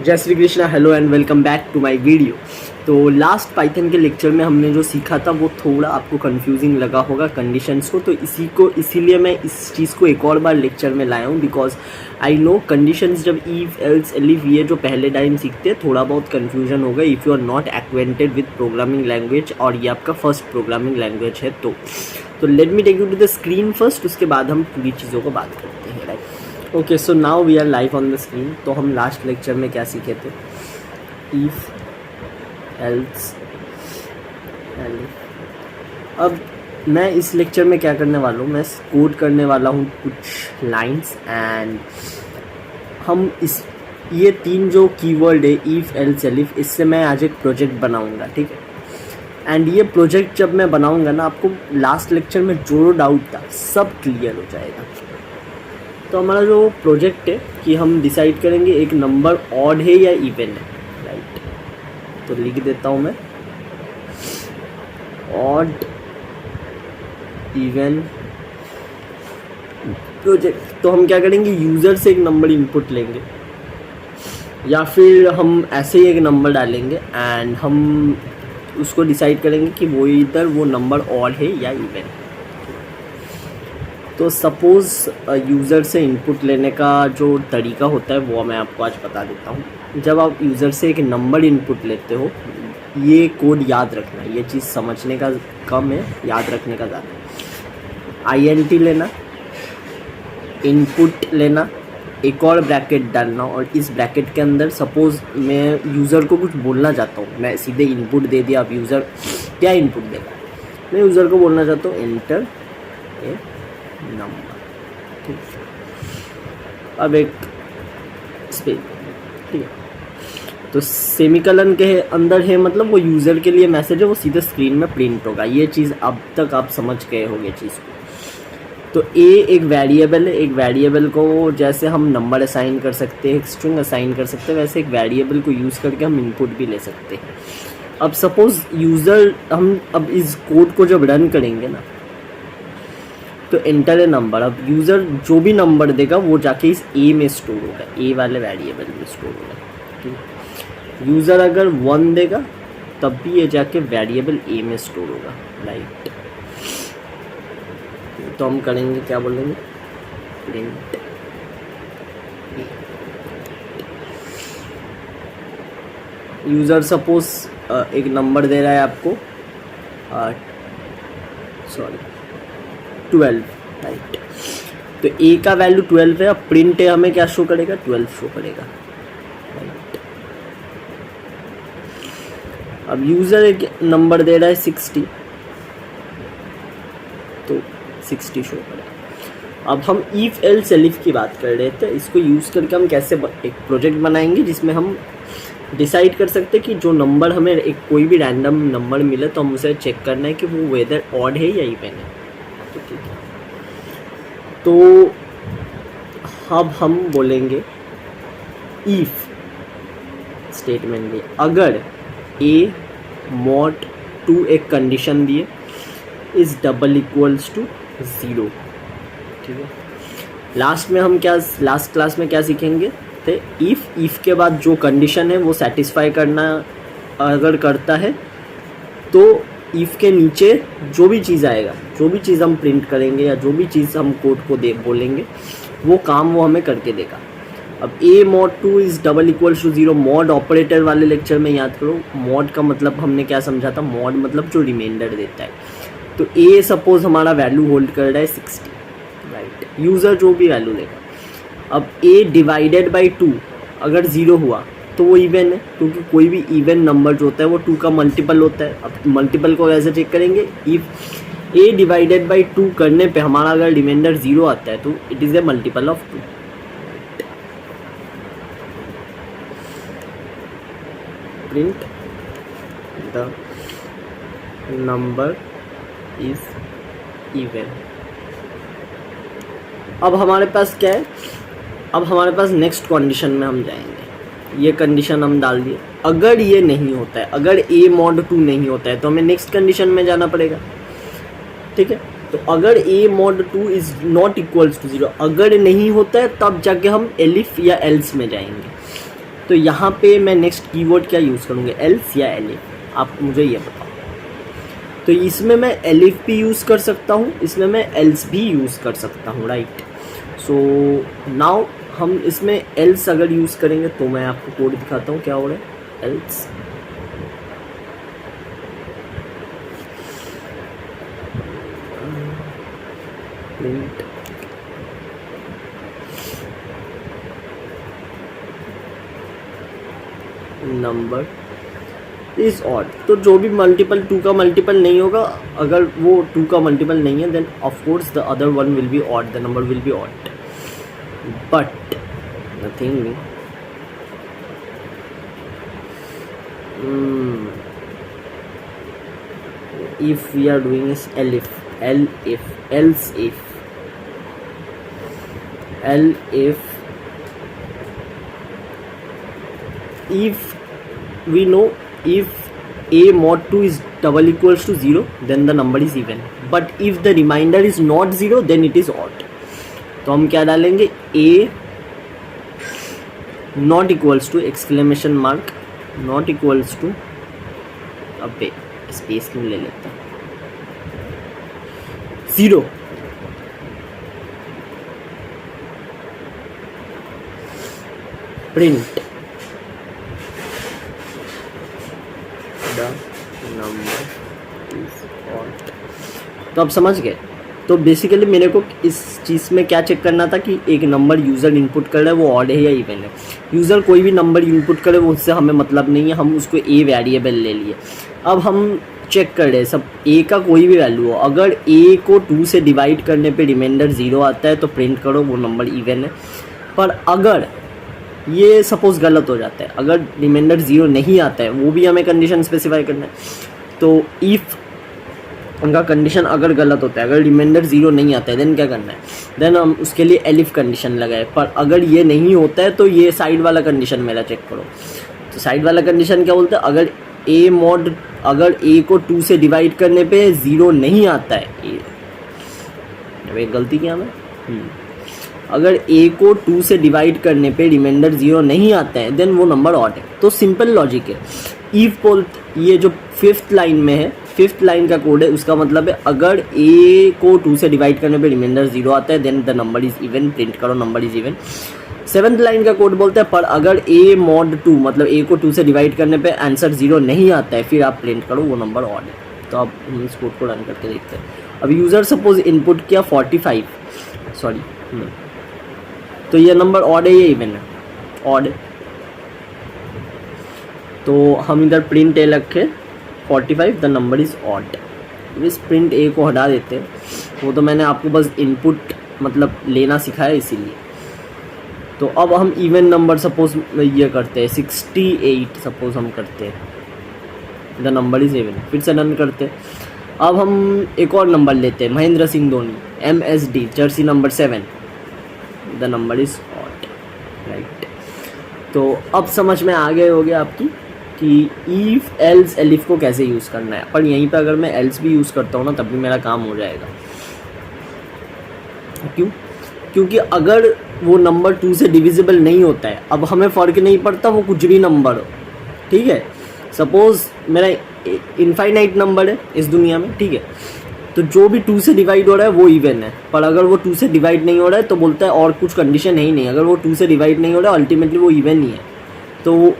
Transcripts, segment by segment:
जय Shri Krishna. Hello and welcome back to my video. तो last Python के लेक्चर में हमने जो सीखा था वो थोड़ा आपको कंफ्यूजिंग लगा होगा कंडीशंस को, तो इसीलिए मैं इस चीज़ को एक और बार लेक्चर में लाया हूँ। बिकॉज आई नो कंडीशंस जब इफ एल्स एलिफ ये जो पहले टाइम सीखते हैं थोड़ा बहुत कन्फ्यूजन होगा if you are not acquainted with programming language और ये आपका फर्स्ट प्रोग्रामिंग लैंग्वेज है। तो let me take you to the screen first, उसके बाद हम पूरी चीज़ों को बात करते हैं। Right, okay, so now we are live on the screen. तो हम लास्ट लेक्चर में क्या सीखे थे? If else elif. अब मैं इस लेक्चर में क्या करने वाला हूँ, मैं कोड करने वाला हूँ कुछ लाइंस एंड हम ये तीन जो कीवर्ड है इफ एल्स एलिफ, इससे मैं आज एक प्रोजेक्ट बनाऊँगा। ठीक है, एंड ये प्रोजेक्ट जब मैं बनाऊँगा ना, आपको लास्ट लेक्चर में जो डाउट था सब क्लियर हो जाएगा। तो हमारा जो प्रोजेक्ट है कि हम डिसाइड करेंगे एक नंबर ऑड है या इवन है। राइट, तो लिख देता हूँ मैं ऑड इवन प्रोजेक्ट। तो हम क्या करेंगे, यूज़र से एक नंबर इनपुट लेंगे या फिर हम ऐसे ही एक नंबर डालेंगे एंड हम उसको डिसाइड करेंगे कि वो नंबर ऑड है या इवन है। तो सपोज़ यूज़र से इनपुट लेने का जो तरीका होता है वो मैं आपको आज बता देता हूँ। जब आप यूज़र से एक नंबर इनपुट लेते हो, ये कोड याद रखना, ये चीज़ समझने का कम है, याद रखने का ज़्यादा। INT लेना, इनपुट लेना, एक और ब्रैकेट डालना और इस ब्रैकेट के अंदर सपोज़ मैं यूज़र को कुछ बोलना चाहता हूँ, मैं सीधे इनपुट दे दिया। अब यूज़र क्या इनपुट देगा, मैं यूज़र को बोलना चाहता हूँ एंटर ए नंबर। ठीक है, अब एक स्पेस। ठीक है, तो सेमीकलन के अंदर है मतलब वो यूज़र के लिए मैसेज है, वो सीधे स्क्रीन में प्रिंट होगा। ये चीज़ अब तक आप समझ गए होंगे चीज़ को। तो ए एक वेरिएबल है, एक वेरिएबल को जैसे हम नंबर असाइन कर सकते हैं, एक स्ट्रिंग असाइन कर सकते हैं, वैसे एक वेरिएबल को यूज़ करके हम इनपुट भी ले सकते हैं। अब सपोज़ यूज़र, हम अब इस कोड को जब रन करेंगे ना, तो एंटर ए नंबर। अब यूज़र जो भी नंबर देगा वो जाके इस ए में स्टोर होगा, ए वाले वेरिएबल में स्टोर होगा। ठीक, यूज़र अगर 1 देगा तब भी ये जाके वेरिएबल ए में स्टोर होगा। राइट, तो हम करेंगे क्या बोलेंगे, प्रिंट यूज़र सपोज एक नंबर दे रहा है आपको 12। राइट, तो ए का वैल्यू 12 है। अब प्रिंट है, हमें क्या शो करेगा, 12 शो करेगा। राइट, अब यूज़र एक नंबर दे रहा है 60, तो 60 शो करेगा। अब हम इफ एल्स एलिफ की बात कर रहे थे, इसको यूज़ करके हम कैसे एक प्रोजेक्ट बनाएंगे जिसमें हम डिसाइड कर सकते हैं कि जो नंबर हमें एक कोई भी रैंडम नंबर मिले तो हम उसे चेक करना है कि वो वेदर ऑड है या इवन है। तो ठीक है, तो अब हम बोलेंगे इफ स्टेटमेंट में अगर ए मॉड 2 एक कंडीशन दिए इज डबल इक्वल्स टू 0। ठीक है, लास्ट क्लास में क्या सीखेंगे थे, इफ के बाद जो कंडीशन है वो सेटिस्फाई करना अगर करता है तो इफ के नीचे जो भी चीज़ आएगा, जो भी चीज़ हम प्रिंट करेंगे या जो भी चीज़ हम कोड को बोलेंगे वो काम वो हमें करके देगा। अब A mod 2 is double equals to 0, mod operator वाले लेक्चर में याद करो, मॉड का मतलब हमने क्या समझा था, मॉड मतलब जो रिमाइंडर देता है। तो ए सपोज हमारा वैल्यू होल्ड कर रहा है 60। राइट, यूज़र जो भी वैल्यू लेगा। अब ए डिवाइडेड बाई 2 अगर 0 हुआ तो वो इवन है, क्योंकि कोई भी इवन नंबर जो होता है वो 2 का मल्टीपल होता है। अब मल्टीपल को कैसे चेक करेंगे, इफ ए डिवाइडेड बाई 2 करने पे हमारा अगर रिमाइंडर 0 आता है तो it is a multiple of 2। Print the number is even. अब हमारे पास क्या है, अब हमारे पास नेक्स्ट कंडीशन में हम जाएंगे। ये कंडीशन हम डाल दिए, अगर ये नहीं होता है, अगर ए मॉड 2 नहीं होता है तो हमें नेक्स्ट कंडीशन में जाना पड़ेगा। ठीक है, तो अगर A mod 2 is not equals to 0, अगर नहीं होता है तब जाके हम एलिफ या एल्स में जाएंगे। तो यहाँ पे मैं नेक्स्ट कीवर्ड क्या यूज़ करूँगा, एल्स या एलिफ, आप मुझे ये बताओ। तो इसमें मैं एलिफ भी यूज़ कर सकता हूँ, इसमें मैं एल्स भी यूज़ कर सकता हूँ, राइट। सो नाउ हम इसमें एल्स अगर यूज़ करेंगे तो मैं आपको कोड दिखाता हूँ क्या हो रहा है। Else print number is odd, तो जो भी मल्टीपल 2 का मल्टीपल नहीं होगा, अगर वो 2 का मल्टीपल नहीं है, then of course the other one will be odd, the number will be odd, but nothing if we are doing is elif, else if we know if a mod 2 is double equals to 0, then the number is even, but if the remainder is not 0, then it is odd। तो हम क्या डालेंगे, a not equals to exclamation mark not equals to, अब space क्यों ले लेता, 0, print the number is odd. तो आप समझ गए। तो बेसिकली मेरे को इस चीज़ में क्या चेक करना था कि एक नंबर यूज़र इनपुट कर रहा है वो ऑड है या इवन है। यूज़र कोई भी नंबर इनपुट करे वो उससे हमें मतलब नहीं है, हम उसको ए वेरिएबल ले लिए। अब हम चेक कर रहे हैं सब ए का कोई भी वैल्यू हो, अगर ए को 2 से डिवाइड करने पे रिमाइंडर 0 आता है तो प्रिंट करो वो नंबर इवन है। पर अगर ये सपोज़ गलत हो जाता है, अगर रिमाइंडर 0 नहीं आता है, वो भी हमें कंडीशन स्पेसिफाई करना है। तो इफ़ उनका कंडीशन अगर गलत होता है, अगर रिमाइंडर 0 नहीं आता है, देन क्या करना है, देन हम उसके लिए एलिफ कंडीशन लगाए। पर अगर ये नहीं होता है तो ये साइड वाला कंडीशन मेरा चेक करो। तो साइड वाला कंडीशन क्या बोलता है, अगर ए मॉड, अगर ए को 2 से डिवाइड करने पे 0 नहीं आता है, ए गलती किया मैं, अगर ए को 2 से डिवाइड करने पे रिमाइंडर 0 नहीं आता है, देन वो नंबर ऑड है। तो सिंपल लॉजिक है। इफ ये जो 5th लाइन में है, 5th लाइन का कोड है, उसका मतलब है अगर ए को 2 से डिवाइड करने पे रिमाइंडर 0 आता है, then the number is even, print करो number is even. 7th line का कोड बोलता है पर अगर ए मॉड 2 मतलब ए को 2 से डिवाइड करने पे आंसर 0 नहीं आता है, फिर आप प्रिंट करो वो नंबर ऑड है। तो आप इस कोड को रन करके देखते हैं। अब यूज़र सपोज इनपुट किया 45, सॉरी, तो ये नंबर ऑड है या इवन है, ऑड है। तो हम इधर प्रिंट ए रखे 45 द नंबर इज़ ऑड। इस प्रिंट ए को हटा देते हैं, वो तो मैंने आपको बस इनपुट मतलब लेना सिखाया इसीलिए। तो अब हम इवन नंबर सपोज ये करते हैं 68 सपोज हम करते हैं, द नंबर इज़ इवन, फिर से रन करते हैं। अब हम एक और नंबर लेते हैं, Mahendra Singh Dhoni, MSD Jersey number 7, the number is odd, right. तो अब समझ में आ गए होगे आपकी कि इफ एल्स एलिफ को कैसे यूज़ करना है। पर यहीं पे अगर मैं एल्स भी यूज़ करता हूँ ना, तब भी मेरा काम हो जाएगा। क्यों? क्योंकि अगर वो नंबर 2 से डिविजिबल नहीं होता है, अब हमें फ़र्क नहीं पड़ता वो कुछ भी नंबर हो, ठीक है। सपोज़ मेरा इनफाइनाइट नंबर है इस दुनिया में, ठीक है, तो जो भी 2 से डिवाइड हो रहा है वो इवन है। पर अगर वो 2 से डिवाइड नहीं हो रहा है तो बोलता है और कुछ कंडीशन है ही नहीं, अगर वो 2 से डिवाइड नहीं हो रहा है अल्टीमेटली वो इवन ही है। तो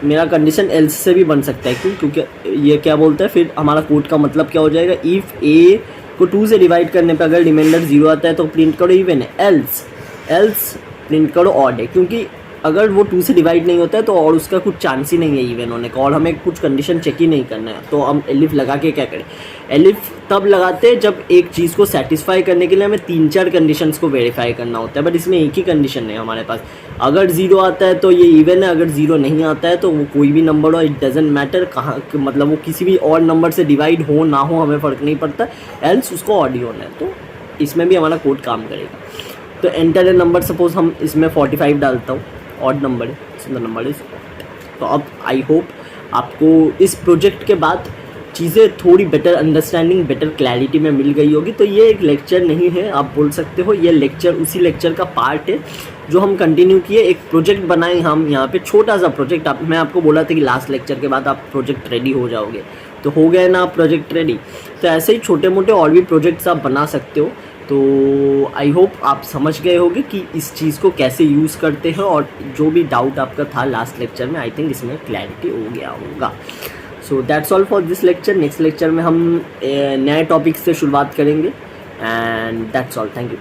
मेरा कंडीशन एल्स से भी बन सकता है। क्यों? क्योंकि ये क्या बोलता है, फिर हमारा कोड का मतलब क्या हो जाएगा, इफ़ ए को 2 से डिवाइड करने पे अगर रिमाइंडर 0 आता है तो प्रिंट करो इवन है, एल्स प्रिंट करो ऑड है। क्योंकि अगर वो 2 से डिवाइड नहीं होता है तो और उसका कुछ चांस ही नहीं है इवन होने का, और हमें कुछ कंडीशन चेक ही नहीं करना है। तो हम एलिफ लगा के क्या करें, एलिफ तब लगाते हैं जब एक चीज़ को सेटिस्फाई करने के लिए हमें 3-4 कंडीशंस को वेरीफाई करना होता है। बट इसमें एक ही कंडीशन है हमारे पास, अगर 0 आता है तो ये इवन है, अगर 0 नहीं आता है तो वो कोई भी नंबर हो, इट डजेंट मैटर कहाँ, मतलब वो किसी भी और नंबर से डिवाइड हो ना हो हमें फ़र्क नहीं पड़ता, एल्स उसको ऑड ही होना है। तो इसमें भी हमारा कोड काम करेगा। तो एंटर ए नंबर, सपोज हम इसमें 45 डालता हूँ, ऑड नंबर है, so the number is odd. तो अब आई होप आपको इस प्रोजेक्ट के बाद चीज़ें थोड़ी बेटर अंडरस्टैंडिंग, बेटर क्लैरिटी में मिल गई होगी। तो ये एक लेक्चर नहीं है, आप बोल सकते हो ये लेक्चर उसी लेक्चर का पार्ट है जो हम कंटिन्यू किए। एक प्रोजेक्ट बनाए हम यहाँ पे, छोटा सा प्रोजेक्ट। मैं आपको बोला था कि लास्ट लेक्चर के बाद आप प्रोजेक्ट रेडी हो जाओगे, तो हो गए ना आप प्रोजेक्ट रेडी। तो ऐसे ही छोटे मोटे और भी प्रोजेक्ट्स आप बना सकते हो। तो आई होप आप समझ गए होंगे कि इस चीज़ को कैसे यूज़ करते हैं, और जो भी डाउट आपका था लास्ट लेक्चर में, आई थिंक इसमें क्लैरिटी हो गया होगा। So that's all for this lecture. Next lecture में हम नए टॉपिक से शुरुआत करेंगे, and that's all. Thank you.